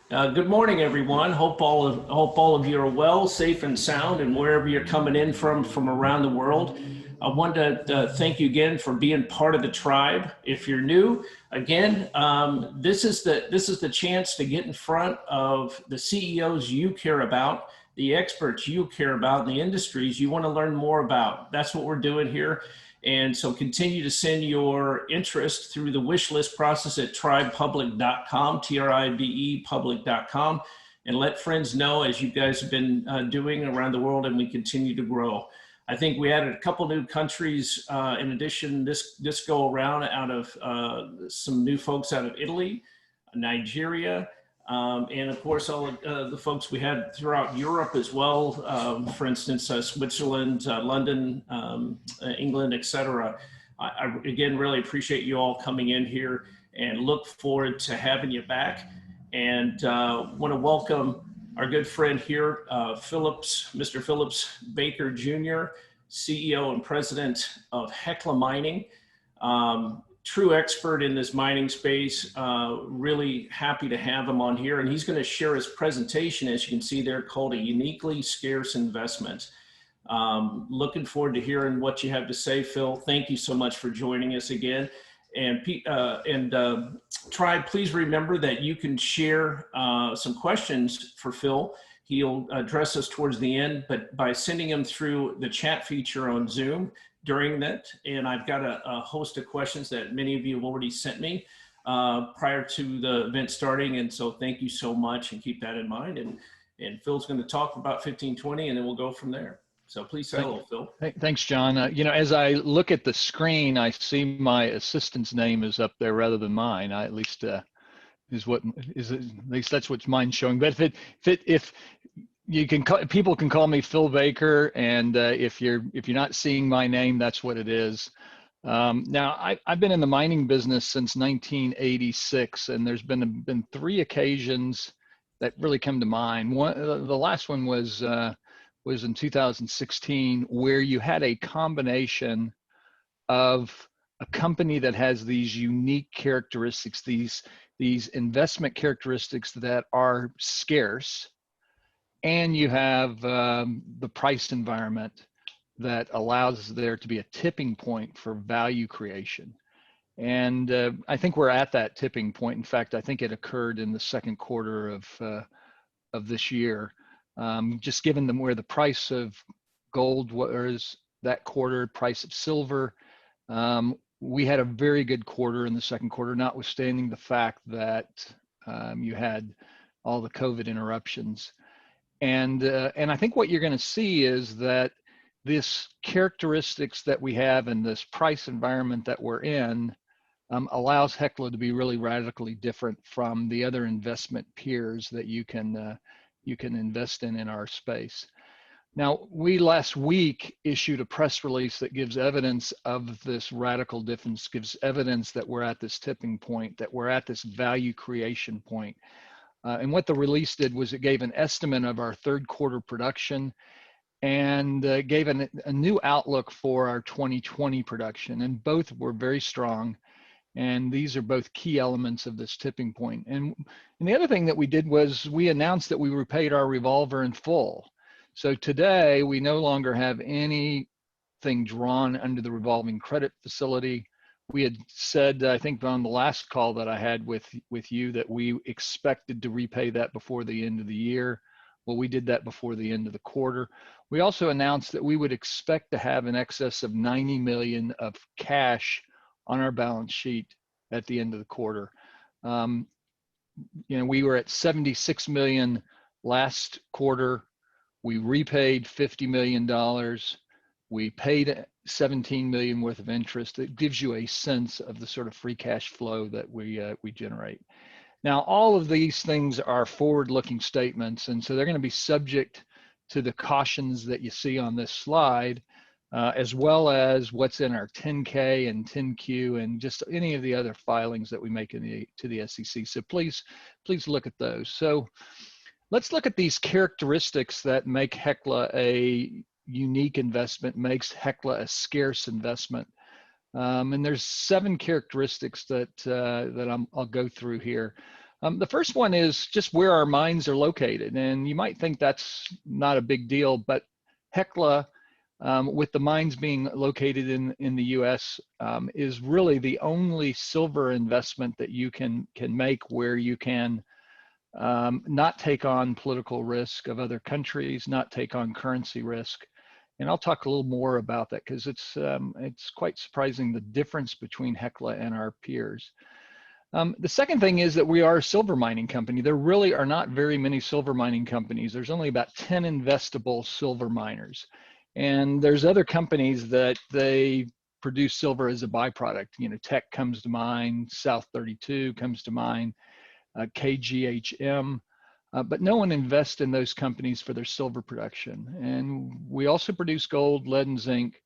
Good morning, everyone. Hope all of you are well, safe, and sound, and wherever you're coming in from around the world. I wanted to thank you again for being part of the tribe. If you're new, again, this is the chance to get in front of the CEOs you care about, the experts you care about, and the industries you want to learn more about. That's what we're doing here. And so continue to send your interest through the wish list process at tribepublic.com, TRIBE public.com, and let friends know as you guys have been doing around the world and we continue to grow. I think we added a couple new countries in addition this go around out of some new folks out of Italy, Nigeria, and of course, all of the folks we had throughout Europe as well, for instance, Switzerland, London, England, etc. Again, really appreciate you all coming in here and look forward to having you back. And want to welcome our good friend here, Mr. Phillips Baker Jr., CEO and president of Hecla Mining. True expert in this mining space. Really happy to have him on here. And he's going to share his presentation, as you can see there, called A Uniquely Scarce Investment. Looking forward to hearing what you have to say, Phil. Thank you so much for joining us again. And Tribe, please remember that you can share some questions for Phil. He'll address us towards the end, but by sending them through the chat feature on Zoom during that. And I've got a host of questions that many of you have already sent me prior to the event starting. And so thank you so much, and keep that in mind. And Phil's going to talk for about 15, 20, and then we'll go from there. So please say hello, Phil. Thanks, John. As I look at the screen, I see my assistant's name is up there rather than mine. At least that's what's mine showing. But if you can people can call me Phil Baker, and if you're not seeing my name, that's what it is. Now I've been in the mining business since 1986, and there's been three occasions that really come to mind. The last one was in 2016, where you had a combination of a company that has these unique characteristics, these investment characteristics that are scarce, and you have the price environment that allows there to be a tipping point for value creation. And I think we're at that tipping point. In fact, I think it occurred in the second quarter of this year. Just given them where the price of gold was that quarter, price of silver, we had a very good quarter in the second quarter, notwithstanding the fact that you had all the COVID interruptions. And I think what you're going to see is that this characteristics that we have in this price environment that we're in allows Hecla to be really radically different from the other investment peers that you can invest in our space. Now, we last week issued a press release that gives evidence of this radical difference, gives evidence that we're at this tipping point, that we're at this value creation point. And what the release did was it gave an estimate of our third quarter production, and gave a new outlook for our 2020 production, and both were very strong. And these are both key elements of this tipping point. And the other thing that we did was we announced that we repaid our revolver in full. So today we no longer have anything drawn under the revolving credit facility. We had said, I think on the last call that I had with you, that we expected to repay that before the end of the year. Well, we did that before the end of the quarter. We also announced that we would expect to have in excess of 90 million of cash on our balance sheet at the end of the quarter. We were at 76 million last quarter. We repaid $50 million. We paid 17 million worth of interest. It gives you a sense of the sort of free cash flow that we generate. Now, all of these things are forward-looking statements, and so they're going to be subject to the cautions that you see on this slide, as well as what's in our 10K and 10Q and just any of the other filings that we make to the SEC. So please look at those. So let's look at these characteristics that make Hecla a unique investment, makes Hecla a scarce investment. And there's 7 characteristics that I'll go through here. The first one is just where our mines are located. And you might think that's not a big deal, but Hecla, with the mines being located in the U.S., is really the only silver investment that you can make where you can not take on political risk of other countries, not take on currency risk. And I'll talk a little more about that because it's quite surprising the difference between Hecla and our peers. The second thing is that we are a silver mining company. There really are not very many silver mining companies. There's only about 10 investable silver miners. And there's other companies that they produce silver as a byproduct. You know, Teck comes to mind, South 32 comes to mind, KGHM. But no one invests in those companies for their silver production. And we also produce gold, lead, and zinc,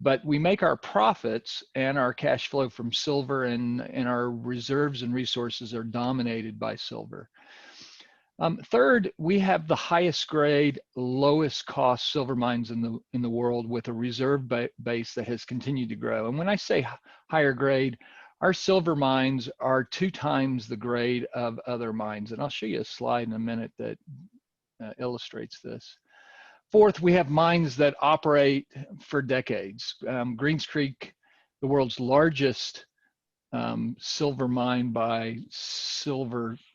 but we make our profits and our cash flow from silver, and our reserves and resources are dominated by silver. Third, we have the highest grade, lowest cost silver mines in the world, with a reserve base that has continued to grow. And when I say higher grade, our silver mines are 2 times the grade of other mines. And I'll show you a slide in a minute that illustrates this. Fourth, we have mines that operate for decades. Greens Creek, the world's largest silver mine by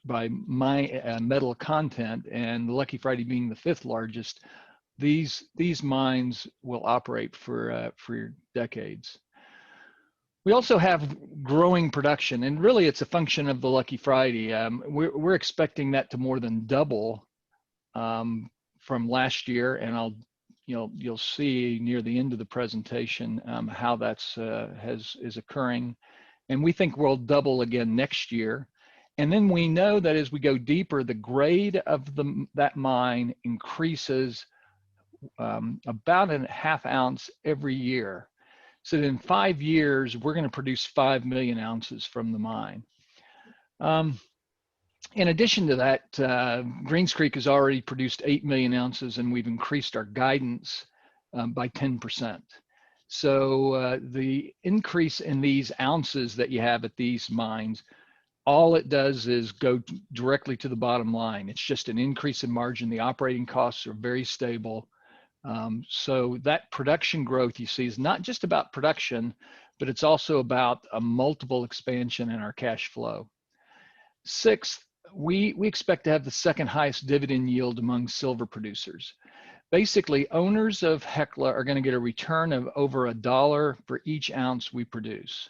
metal content, and the Lucky Friday being the 5th largest. These mines will operate for decades. We also have growing production, and really it's a function of the Lucky Friday. We're expecting that to more than double from last year, and you'll see near the end of the presentation how that's is occurring, and we think we'll double again next year. And then we know that as we go deeper, the grade of that mine increases about a ½ ounce every year. So in 5 years, we're going to produce 5 million ounces from the mine. In addition to that, Greens Creek has already produced 8 million ounces, and we've increased our guidance by 10%. So the increase in these ounces that you have at these mines, all it does is go directly to the bottom line. It's just an increase in margin. The operating costs are very stable. So that production growth you see is not just about production, but it's also about a multiple expansion in our cash flow. Sixth, we expect to have the 2nd highest dividend yield among silver producers. Basically, owners of Hecla are going to get a return of over $1 for each ounce we produce.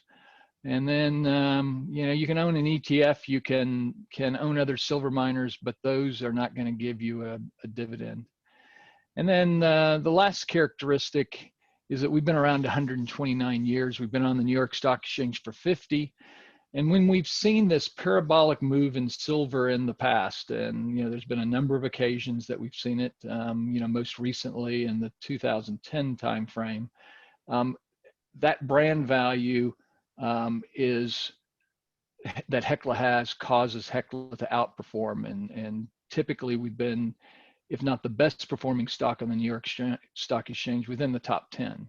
And then, you can own an ETF, you can own other silver miners, but those are not going to give you a dividend. And then the last characteristic is that we've been around 129 years. We've been on the New York Stock Exchange for 50. And when we've seen this parabolic move in silver in the past, and there's been a number of occasions that we've seen it, most recently in the 2010 timeframe, that brand value is that Hecla has causes Hecla to outperform, and typically we've been, if not the best performing stock on the New York Stock Exchange, within the top 10.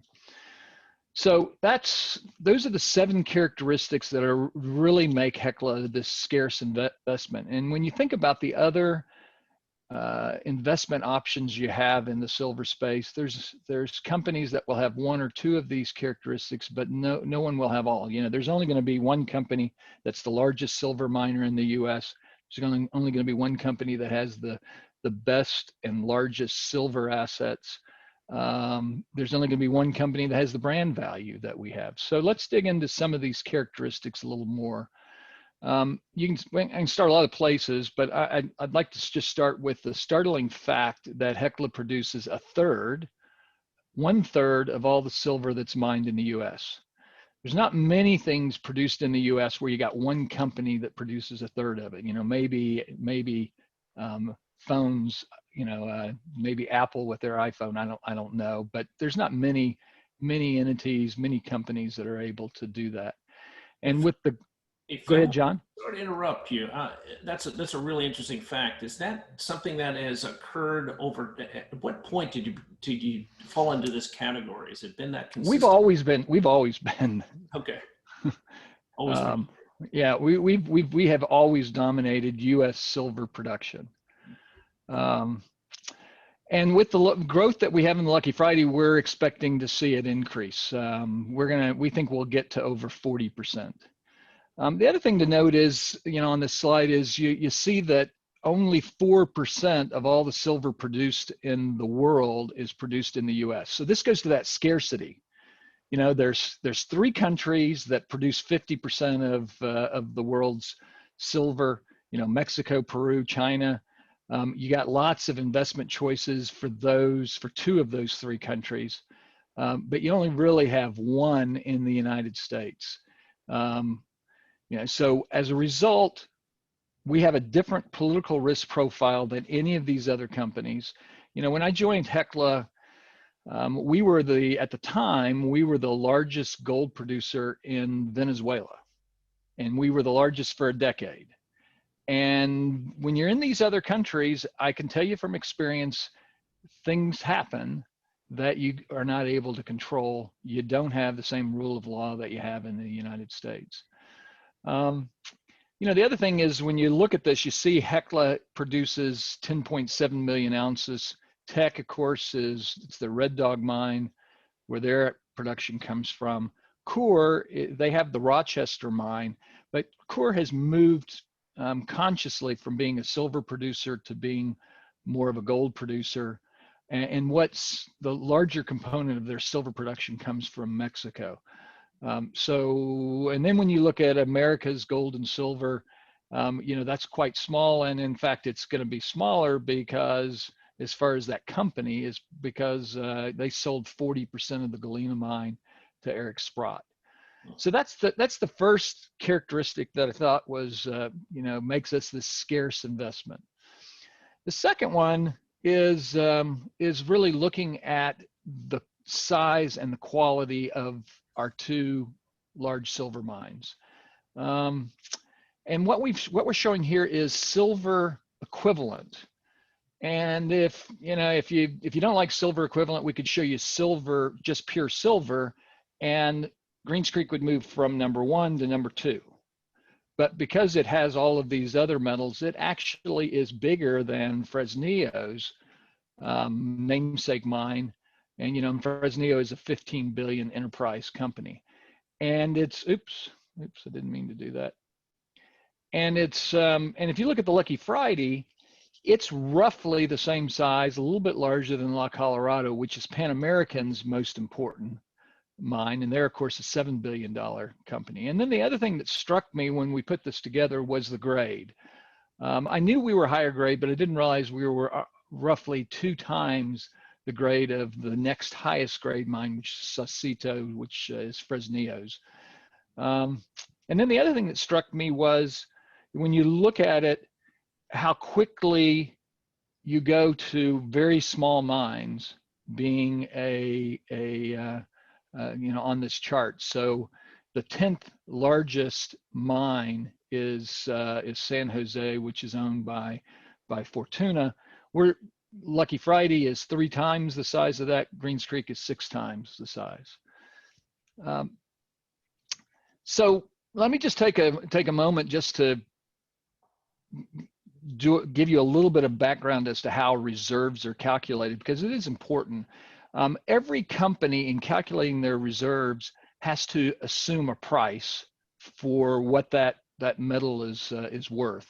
So those are the 7 characteristics that really make Hecla this scarce investment. And when you think about the other investment options you have in the silver space, there's companies that will have 1 or 2 of these characteristics, but no one will have all. There's only going to be one company that's the largest silver miner in the U.S. There's only going to be one company that has the best and largest silver assets. There's only going to be one company that has the brand value that we have. So let's dig into some of these characteristics a little more. I can start a lot of places, but I'd like to just start with the startling fact that Hecla produces 1/3 of all the silver that's mined in the U.S. There's not many things produced in the U.S. where you got one company that produces 1/3 of it. Maybe phones, maybe Apple with their iPhone. I don't know, but there's not many entities, many companies that are able to do that. And with the Go ahead, John. Sorry to interrupt you. That's a really interesting fact. Is that something that has occurred over? At what point did you fall into this category? Has it been that consistent? We've always been. Okay. Always been. Yeah, we have always dominated U.S. silver production. And with the growth that we have in the Lucky Friday, we're expecting to see it increase. We think we'll get to over 40%. The other thing to note is, on this slide is you see that only 4% of all the silver produced in the world is produced in the U.S. So this goes to that scarcity. There's 3 countries that produce 50% of the world's silver. Mexico, Peru, China. You got lots of investment choices for 2 of those 3 countries, but you only really have 1 in the United States. So as a result, we have a different political risk profile than any of these other companies. When I joined Hecla, at the time, we were the largest gold producer in Venezuela, and we were the largest for a decade. And when you're in these other countries, I can tell you from experience, things happen that you are not able to control. You don't have the same rule of law that you have in the United States. The other thing is, when you look at this, you see Hecla produces 10.7 million ounces. Teck, of course, it's the Red Dog mine where their production comes from. Coeur, they have the Rochester mine, but Coeur has moved consciously from being a silver producer to being more of a gold producer. And what's the larger component of their silver production comes from Mexico. And then when you look at America's gold and silver, that's quite small. And in fact, it's going to be smaller because, as far as that company, is because they sold 40% of the Galena mine to Eric Sprott. So that's the first characteristic that I thought was, makes us this scarce investment. The second one is really looking at the size and the quality of our 2 large silver mines. And what we're showing here is silver equivalent. And if you don't like silver equivalent, we could show you silver, just pure silver, and Greens Creek would move from number 1 to number 2. But because it has all of these other metals, it actually is bigger than Fresnillo's namesake mine. And Fresnillo is a 15 billion enterprise company. And it's, oops, I didn't mean to do that. And it's, and if you look at the Lucky Friday, it's roughly the same size, a little bit larger than La Colorado, which is Pan American's most important mine. And they're, of course, a $7 billion company. And then the other thing that struck me when we put this together was the grade. I knew we were higher grade, but I didn't realize we were roughly 2 times the grade of the next highest grade mine, which is Saucito, which is Fresnillo's. And then the other thing that struck me was, when you look at it, how quickly you go to very small mines being on this chart. So the 10th largest mine is San Jose, which is owned by Fortuna. Lucky Friday is 3 times the size of that. Greens Creek is 6 times the size. So let me just take a moment just to give you a little bit of background as to how reserves are calculated, because it is important. Every company, in calculating their reserves, has to assume a price for what that metal is worth.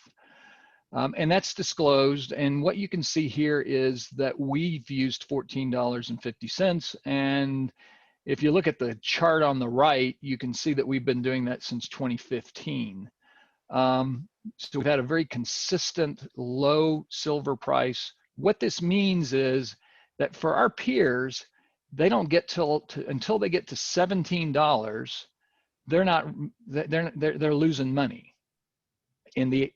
And that's disclosed. And what you can see here is that we've used $14.50. And if you look at the chart on the right, you can see that we've been doing that since 2015. So we've had a very consistent low silver price. What this means is that for our peers, they don't get until they get to $17, they're losing money in the,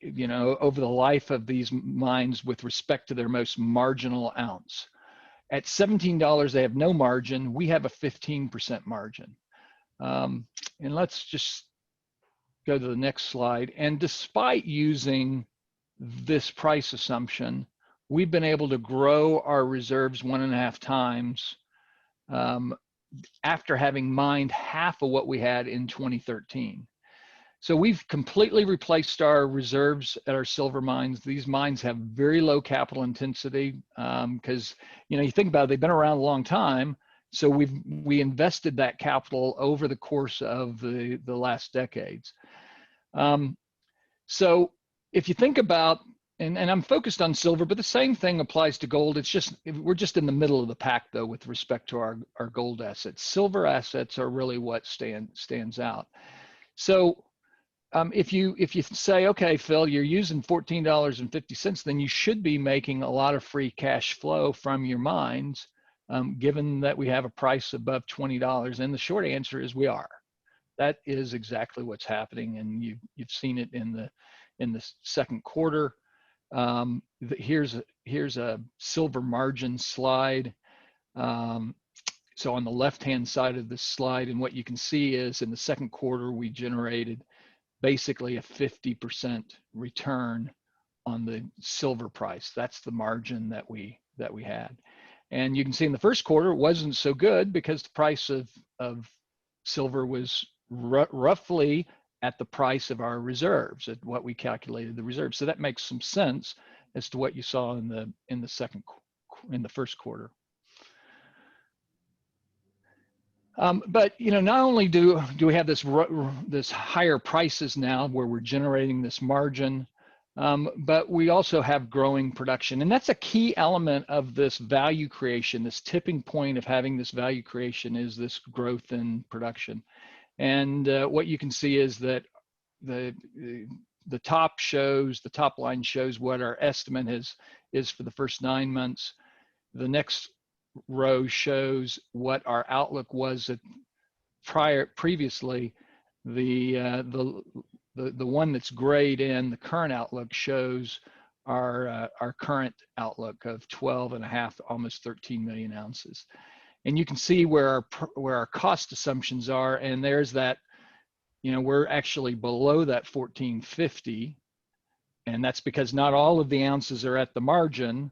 over the life of these mines with respect to their most marginal ounce. At $17, they have no margin. We have a 15% margin. And let's just go to the next slide. And despite using this price assumption, we've been able to grow our reserves 1.5 times after having mined half of what we had in 2013. So we've completely replaced our reserves at our silver mines. These mines have very low capital intensity because, you think about it, they've been around a long time. So we invested that capital over the course of the last decades. So if you think about, and I'm focused on silver, but the same thing applies to gold. It's just, we're just in the middle of the pack though, with respect to our gold assets. Silver assets are really what stands out. So if you say, okay, Phil, you're using $14.50, then you should be making a lot of free cash flow from your mines, given that we have a price above $20. And the short answer is we are. That is exactly what's happening, and you've seen it in the second quarter. Here's a silver margin slide. So on the left-hand side of this slide, and what you can see is in the second quarter we generated basically a 50% return on the silver price. That's the margin that we had. And you can see in the first quarter it wasn't so good because the price of silver was roughly at the price of our reserves, at what we calculated the reserves. So that makes some sense as to what you saw in the first quarter. But not only do we have this higher prices now where we're generating this margin, but we also have growing production, and that's a key element of this value creation. This tipping point of having this value creation is this growth in production. And what you can see is that the top line shows what our estimate is for the first 9 months. The next row shows what our outlook was previously. The one that's grayed in, the current outlook, shows our current outlook of 12.5, almost 13 million ounces. And you can see where our cost assumptions are, and there's that, we're actually below that 1450, and that's because not all of the ounces are at the margin.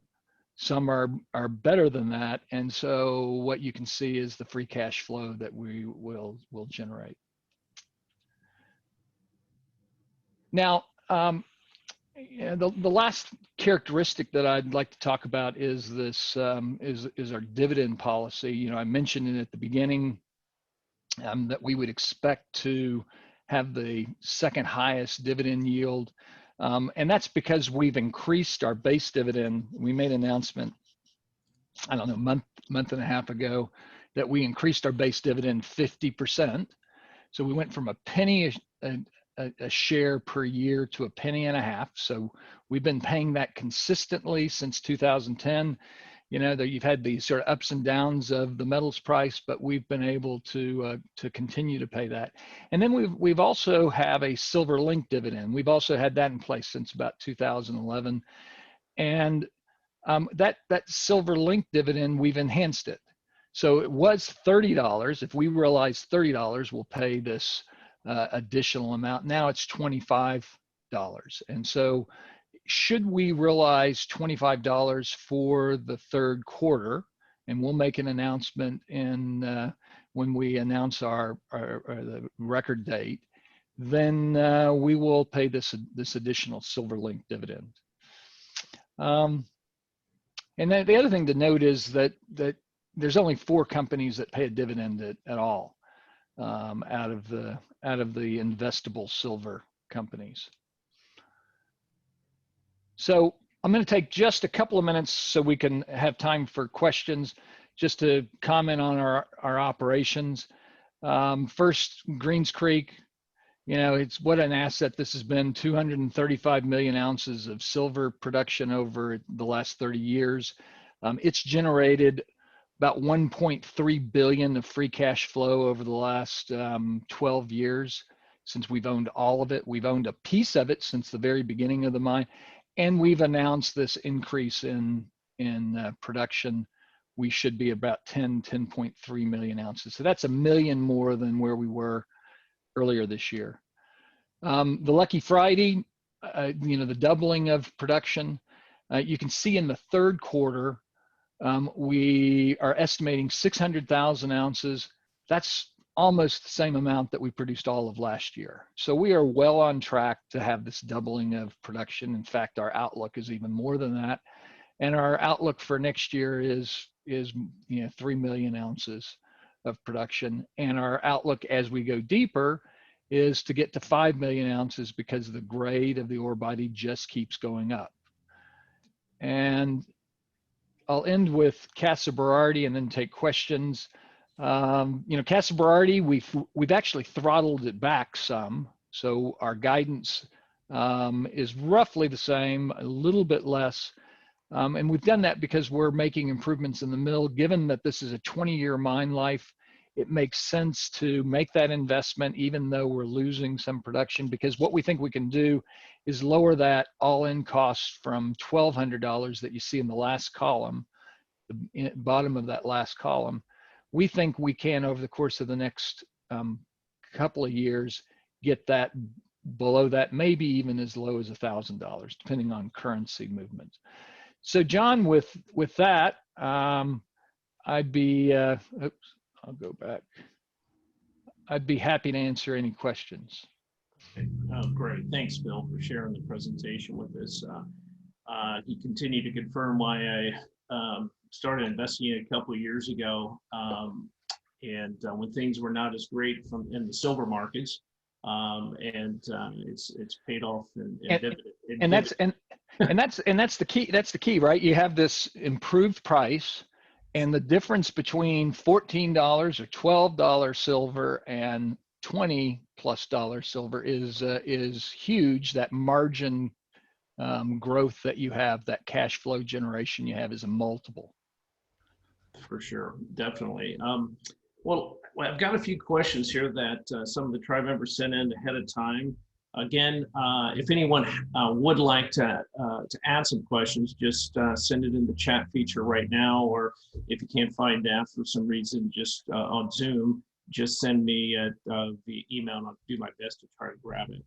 Some are better than that, and so what you can see is the free cash flow that we will generate. Now, the last characteristic that I'd like to talk about is this is our dividend policy. I mentioned it at the beginning that we would expect to have the second highest dividend yield. And that's because we've increased our base dividend. We made an announcement, I don't know, month and a half ago, that we increased our base dividend 50%. So we went from a penny a share per year to a penny and a half. So we've been paying that consistently since 2010. That you've had these sort of ups and downs of the metals price, but we've been able to continue to pay that. And then we've also have a silver link dividend. We've also had that in place since about 2011, and that silver link dividend, we've enhanced it. So it was $30. If we realize $30, we'll pay this additional amount. Now it's $25, and so should we realize $25 for the third quarter, and we'll make an announcement when we announce our the record date, then we will pay this additional silver link dividend. And then the other thing to note is that there's only 4 companies that pay a dividend at all out of the investable silver companies. So I'm going to take just a couple of minutes so we can have time for questions, just to comment on our operations. First, Greens Creek, it's what an asset this has been. 235 million ounces of silver production over the last 30 years. It's generated about 1.3 billion of free cash flow over the last 12 years since we've owned all of it. We've owned a piece of it since the very beginning of the mine. And we've announced this increase in production. We should be about 10.3 million ounces. So that's 1 million more than where we were earlier this year. The Lucky Friday, the doubling of production. You can see in the third quarter, we are estimating 600,000 ounces. That's almost the same amount that we produced all of last year. So we are well on track to have this doubling of production. In fact, our outlook is even more than that. And our outlook for next year is 3 million ounces of production. And our outlook as we go deeper is to get to 5 million ounces because the grade of the ore body just keeps going up. And I'll end with Casa Berardi and then take questions. Casa Berardi, we've actually throttled it back some. So our guidance is roughly the same, a little bit less. And we've done that because we're making improvements in the mill. Given that this is a 20-year mine life, it makes sense to make that investment even though we're losing some production, because what we think we can do is lower that all-in cost from $1,200 that you see in the last column, the bottom of that last column. We think we can, over the course of the next couple of years, get that below that, maybe even as low as $1,000, depending on currency movements. So John, with that, I'd be, I'll go back. I'd be happy to answer any questions. Oh, great. Thanks, Bill, for sharing the presentation with us. He continued to confirm why I started investing a couple of years ago, and when things were not as great in the silver markets, it's paid off and that's the key. That's the key, right? You have this improved price, and the difference between $14 or $12 silver and $20+ silver is huge. That margin growth that you have, that cash flow generation you have, is a multiple. For sure, definitely. Well, I've got a few questions here that some of the tribe members sent in ahead of time. Again, if anyone would like to add some questions, just send it in the chat feature right now, or if you can't find that for some reason, just on Zoom, just send me via email, and I'll do my best to try to grab it.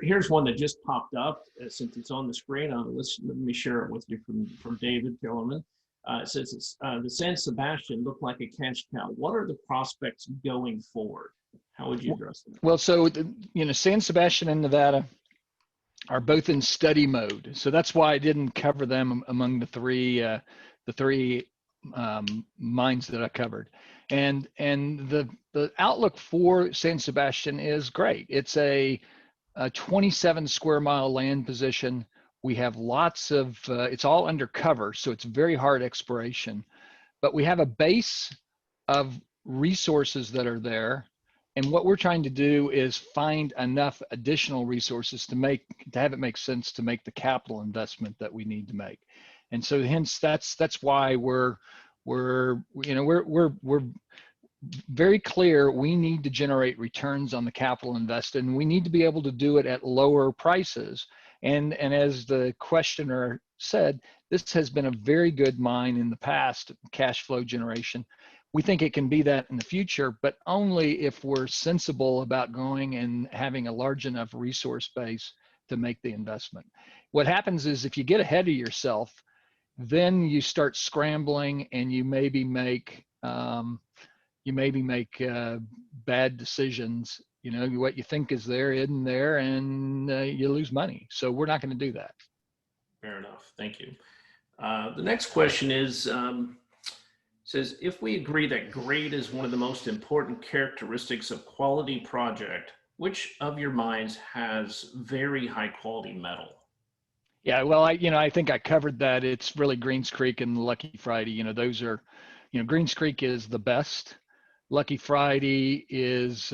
Here's one that just popped up since it's on the screen. Let me share it with you from David Kellerman. It says the San Sebastian looked like a cash cow. What are the prospects going forward? How would you address that? Well, so San Sebastian and Nevada are both in study mode, so that's why I didn't cover them among the three mines that I covered. And the outlook for San Sebastian is great. It's a 27 square mile land position. We have lots of, it's all undercover, so it's very hard exploration. But we have a base of resources that are there. And what we're trying to do is find enough additional resources to have it make sense to make the capital investment that we need to make. And so hence that's why we're very clear we need to generate returns on the capital invested, and we need to be able to do it at lower prices. And as the questioner said, this has been a very good mine in the past, cash flow generation. We think it can be that in the future, but only if we're sensible about going and having a large enough resource base to make the investment. What happens is if you get ahead of yourself, then you start scrambling and you maybe make bad decisions. What you think is there isn't there, and you lose money. So we're not going to do that. Fair enough. Thank you. The next question is, says, if we agree that grade is one of the most important characteristics of quality project, which of your mines has very high quality metal? Yeah, well, I think I covered that. It's really Greens Creek and Lucky Friday. Those are, Greens Creek is the best. Lucky Friday is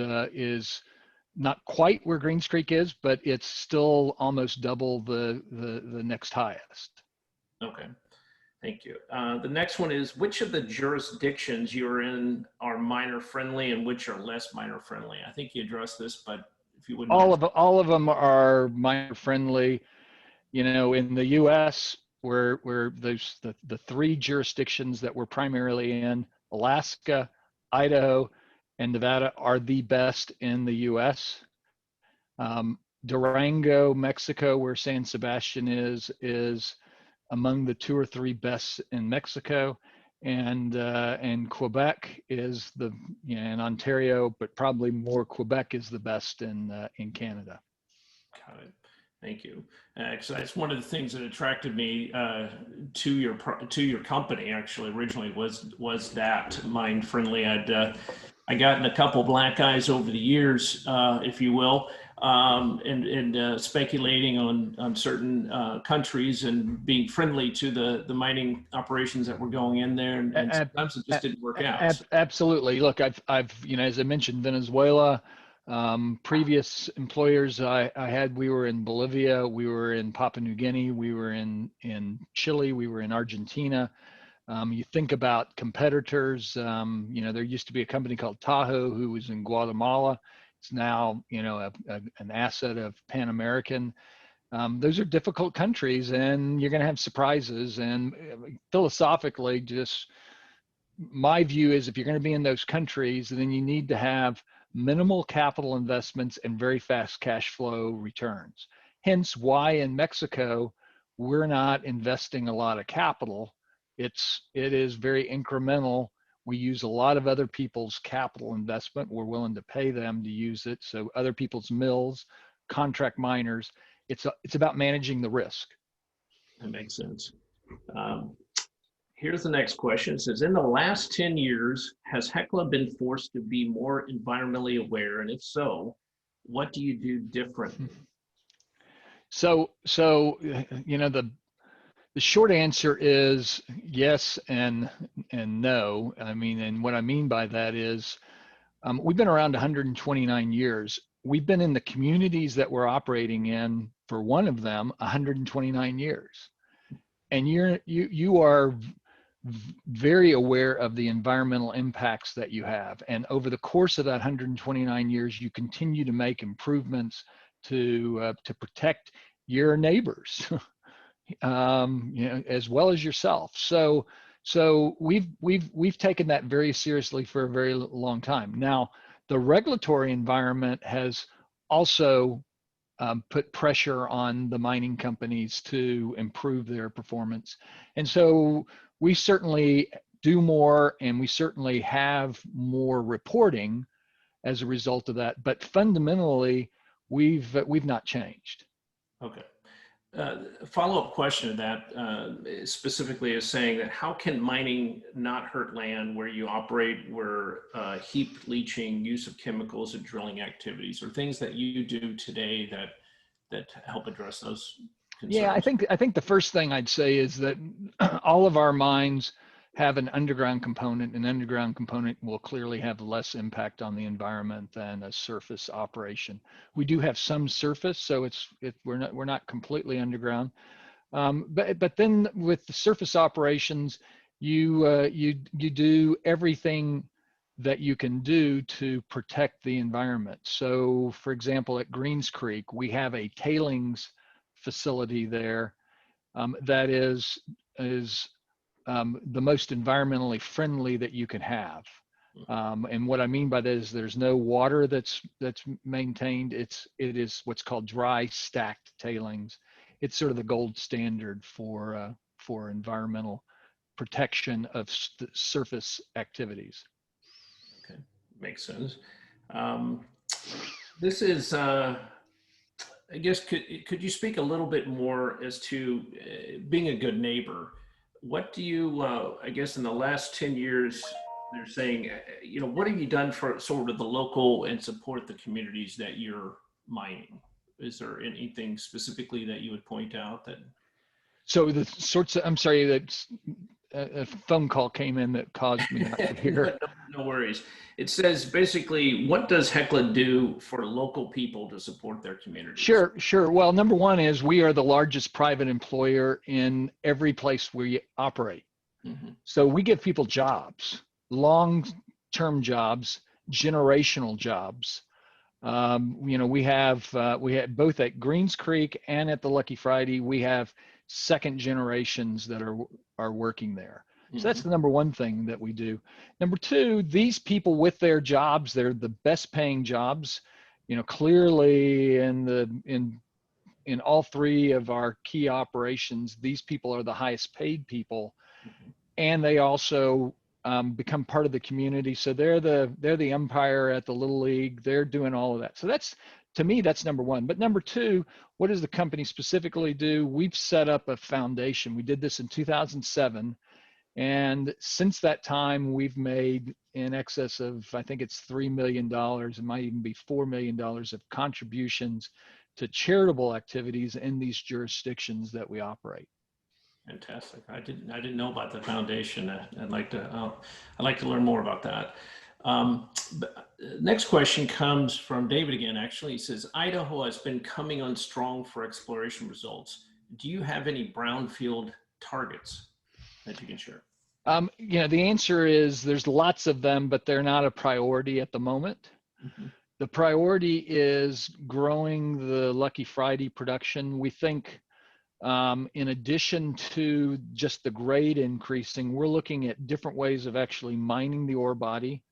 not quite where Greens Creek is, but it's still almost double the next highest. Okay, thank you. The next one is, which of the jurisdictions you're in are miner friendly and which are less miner friendly? I think you addressed this, but if you wouldn't. All of them are miner friendly. In the U.S., where there's the three jurisdictions that we're primarily in, Alaska, Idaho, and Nevada are the best in the U.S. Durango, Mexico, where San Sebastian is among the 2 or 3 best in Mexico. and Quebec is and Ontario, but probably more Quebec is the best in Canada. Got it. Thank you. Actually, that's one of the things that attracted me to your company. Actually, originally was that mind friendly. I gotten a couple black eyes over the years, if you will, and speculating on certain countries and being friendly to the mining operations that were going in there, and sometimes it just didn't work out. Absolutely. Look, I've as I mentioned, Venezuela. Previous employers I had, we were in Bolivia, we were in Papua New Guinea, we were in Chile, we were in Argentina. You think about competitors, there used to be a company called Tahoe who was in Guatemala. It's now, an asset of Pan American. Those are difficult countries, and you're going to have surprises. And philosophically, just my view is if you're going to be in those countries, then you need to have minimal capital investments and very fast cash flow returns. Hence why in Mexico, we're not investing a lot of capital. It is very incremental. We use a lot of other people's capital investment. We're willing to pay them to use it. So other people's mills, contract miners, it's about managing the risk. That makes sense. Here's the next question. It says, in the last 10 years, has Hecla been forced to be more environmentally aware? And if so, what do you do differently? So the short answer is yes and no. I mean, and what I mean by that is we've been around 129 years. We've been in the communities that we're operating in, for one of them, 129 years. And you are very aware of the environmental impacts that you have. And over the course of that 129 years, you continue to make improvements to protect your neighbors, as well as yourself. So we've taken that very seriously for a very long time. Now, the regulatory environment has also put pressure on the mining companies to improve their performance. And so we certainly do more, and we certainly have more reporting as a result of that. But fundamentally, we've not changed. Okay. Follow-up question to that specifically is saying that how can mining not hurt land where you operate, where heap leaching, use of chemicals, and drilling activities, or things that you do today that help address those concerns? Yeah, I think the first thing I'd say is that all of our mines have an underground component. An underground component will clearly have less impact on the environment than a surface operation. We do have some surface, so we're not completely underground. But then with the surface operations, you do everything that you can do to protect the environment. So, for example, at Greens Creek, we have a tailings facility there that is the most environmentally friendly that you can have. And what I mean by that is there's no water that's maintained. It is what's called dry stacked tailings. It's sort of the gold standard for environmental protection of surface activities. Okay, makes sense. This is, I guess, could you speak a little bit more as to being a good neighbor? What do you, I guess in the last 10 years, they're saying, what have you done for sort of the local and support the communities that you're mining? Is there anything specifically that you would point out that? So the sorts of, I'm sorry, that a phone call came in that caused me not to hear. No worries. It says basically, what does Hecla do for local people to support their communities? Sure. Well, number one is we are the largest private employer in every place we operate. Mm-hmm. So we give people jobs, long-term jobs, generational jobs. We have both at Greens Creek and at the Lucky Friday, we have second generations that are working there. So that's the number one thing that we do. Number two, these people with their jobs, they're the best paying jobs. Clearly in all three of our key operations, these people are the highest paid people. and they also become part of the community. So they're the umpire at the Little League. They're doing all of that. So that's, to me, that's number one. But number two, what does the company specifically do? We've set up a foundation. We did this in 2007. And since that time, we've made in excess of, I think it's $3 million, it might even be $4 million of contributions to charitable activities in these jurisdictions that we operate. Fantastic. I didn't know about the foundation. I'd like to learn more about that. Next question comes from David again, actually. He says, Idaho has been coming on strong for exploration results. Do you have any brownfield targets that you can share? The answer is there's lots of them, but they're not a priority at the moment. Mm-hmm. The priority is growing the Lucky Friday production. We think in addition to just the grade increasing, we're looking at different ways of actually mining the ore body.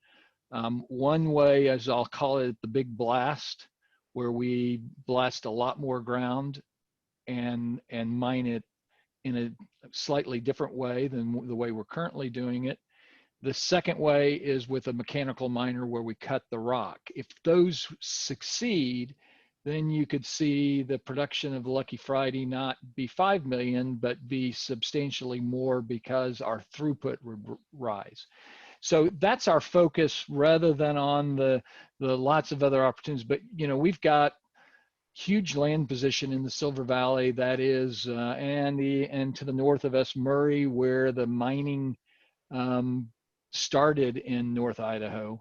One way, as I'll call it, the big blast, where we blast a lot more ground and mine it in a slightly different way than the way we're currently doing it. The second way is with a mechanical miner where we cut the rock. If those succeed, then you could see the production of Lucky Friday not be 5 million, but be substantially more because our throughput would rise. So that's our focus rather than on the lots of other opportunities. But we've got huge land position in the Silver Valley that is, and to the north of us, Murray, where the mining started in North Idaho.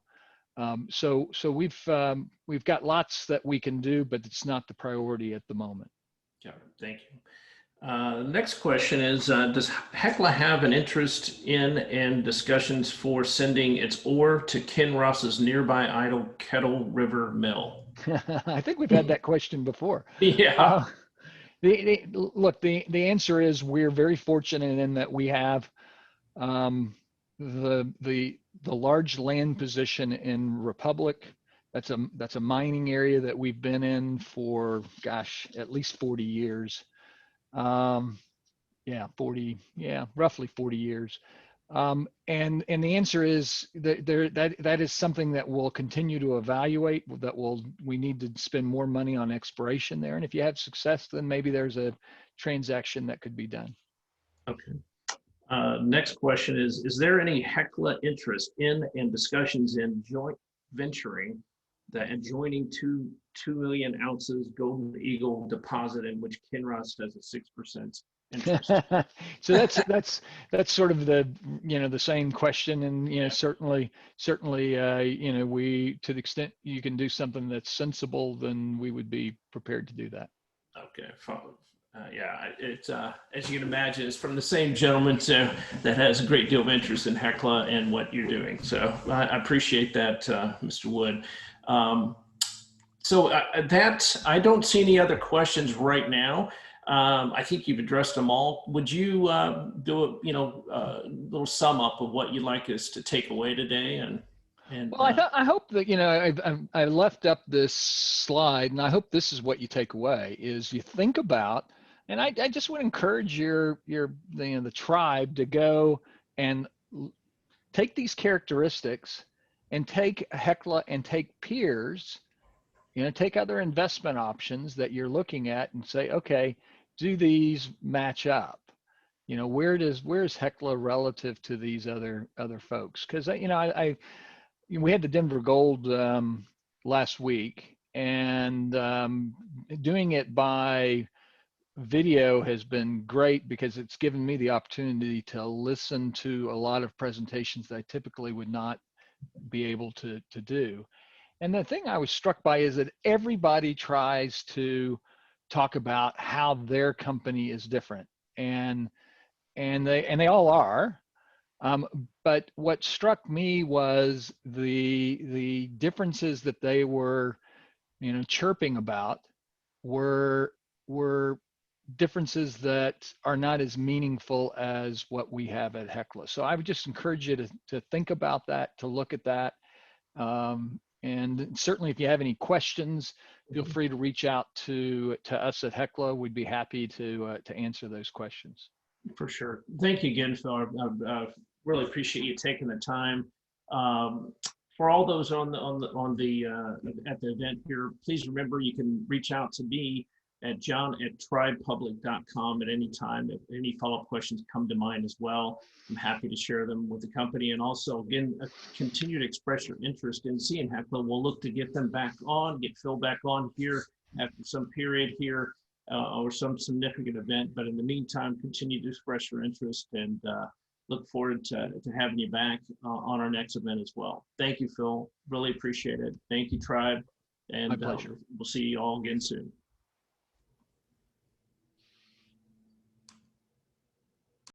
So we've got lots that we can do, but it's not the priority at the moment. Yeah, thank you. Next question is, does Hecla have an interest in and discussions for sending its ore to Kinross's nearby idle Kettle River mill? I think we've had that question before. Yeah. The answer is we're very fortunate in that we have the large land position in Republic. That's a mining area that we've been in for, gosh, at least 40 years. Roughly 40 years. And the answer is that is something that we'll continue to evaluate, we need to spend more money on exploration there. And if you have success, then maybe there's a transaction that could be done. Okay. Next question is there any Hecla interest in and discussions in joint venturing the adjoining 2 million ounces Golden Eagle deposit in which Kinross has a 6% interest? So that's sort of the same question, and certainly we, to the extent you can do something that's sensible, then we would be prepared to do that. Okay, it's as you can imagine, it's from the same gentleman that has a great deal of interest in Hecla and what you're doing. So I appreciate that, Mr. Wood. I don't see any other questions right now. I think you've addressed them all. Would you do a little sum up of what you'd like us to take away today? Well, I hope that I left up this slide, and I hope this is what you take away: is you think about, and I just would encourage the tribe to go and take these characteristics and take Hecla and take peers, take other investment options that you're looking at and say, okay, do these match up? Where's Hecla relative to these other folks? Because we had the Denver Gold last week, and doing it by video has been great because it's given me the opportunity to listen to a lot of presentations that I typically would not be able to do. And the thing I was struck by is that everybody tries to talk about how their company is different, and they all are. But what struck me was the differences that they were, chirping about were differences that are not as meaningful as what we have at Hecla. So I would just encourage you to think about that, to look at that. And certainly if you have any questions, feel free to reach out to us at Hecla. We'd be happy to answer those questions. For sure. Thank you again, Phil. I really appreciate you taking the time. Um, for all those at the event here, please remember you can reach out to me at john@tribepublic.com at any time. If any follow-up questions come to mind as well, I'm happy to share them with the company. And also, again, continue to express your interest in seeing Hecla. We'll look to get them back on, get Phil back on here after some period here or some significant event. But in the meantime, continue to express your interest and look forward to having you back on our next event as well. Thank you, Phil. Really appreciate it. Thank you, Tribe. My And pleasure. we'll see you all again soon.